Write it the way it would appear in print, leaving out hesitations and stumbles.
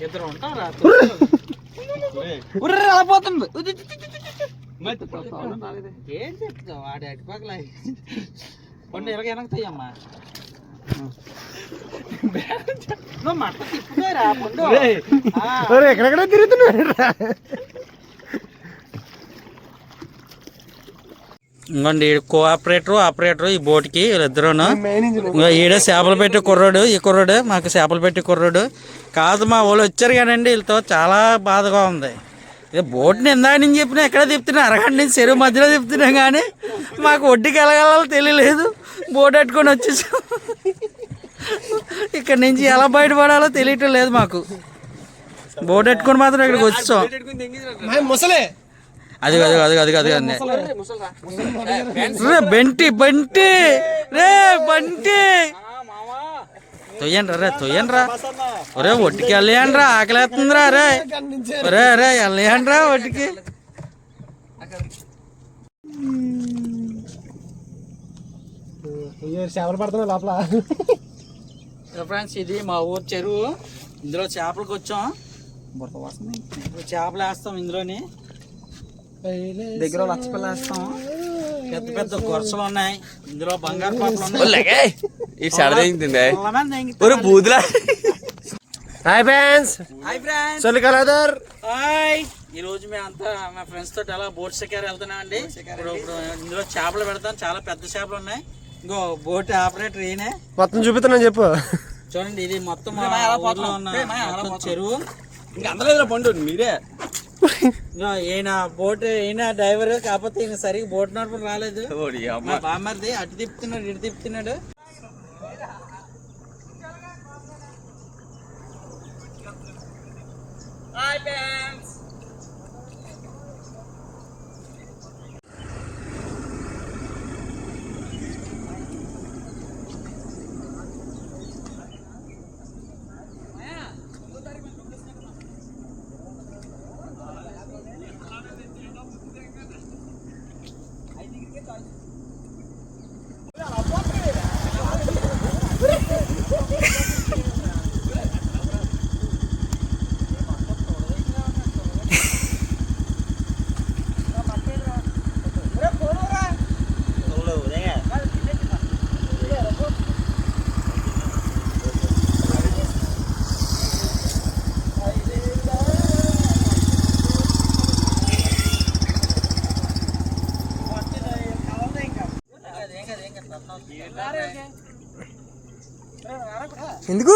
ఇద్దరు ఉంటారా అలా పోతుంది. ఏం చెప్తావు వాడి అటుపక్కల పండు ఇరగ వెనక్తాయమ్మా. నువ్వు మట్ట తిప్పుతారా పండు ఎక్కడెక్కడ తిరుగుతున్నా. ఇంకోండి ఆపరేటర్ ఈ బోట్కి వీళ్ళిద్దరును. ఈడే చేపలు పెట్టి కుర్రాడు, ఈ కుర్రాడు మాకు చేపలు పెట్టి కుర్రాడు కాదు. మా వాళ్ళు వచ్చారు కానండి, వీళ్ళతో చాలా బాధగా ఉంది. ఇక బోట్ని ఇందాక నుంచి చెప్పినా ఎక్కడ తిప్పుతున్నా, అరగంట నుంచి చెరువు మధ్యలో తిప్పుతున్నాం కానీ మాకు ఒడ్డుకి వెళ్ళగలలో తెలియలేదు. బోట్ పెట్టుకొని వచ్చేసాం. ఇక్కడ నుంచి ఎలా బయటపడాలో తెలియటం లేదు మాకు. బోట్ పెట్టుకొని మాత్రం ఇక్కడికి వచ్చాం. ముసలే అది బంటి రే బంటి తొయ్యండ్రా ఒరే ఒట్టికి వెళ్ళండ్రా, ఆకలేస్తుందిరా రే వెళ్ళండ్రా ఒట్టికి. చేపలు పడుతున్నా లోపల. ఫ్రెండ్స్ ఇది మా ఊరు చెరువు. ఇందులో చేపలకు వచ్చాం. చేపలు వేస్తాం ఇందులోని. దగ్గర లచ్చపిల్ల వేస్తాం. పెద్ద పెద్ద గొరసలు ఉన్నాయి ఇందులో. బంగారు పాపలు ఉన్నాయి. Hi friends. ఈ రోజు మేమంతా మా ఫ్రెండ్స్ తోటి అలా బోట్ షికారు వెళ్తున్నాం అండి. ఇప్పుడు ఇందులో చేపలు పెడతాం. చాలా పెద్ద చేపలు ఉన్నాయి. ఇంకో బోట్ ఆపరేటర్ ఈయనే. మొత్తం చూపిస్తున్నా చెప్పు. చూడండి ఇది మొత్తం చెరువు. ఇంకా అందరూ పండు మీరే. ఈయన బోట్ ఈయన డ్రైవర్. కాకపోతే ఈయన సరిగ్గా బోట్ నడపడం రాలేదు. బామ్మర్ది అటు తిప్పుతున్నాడు, ఇటు తిప్పుతున్నాడు. ఎందుకు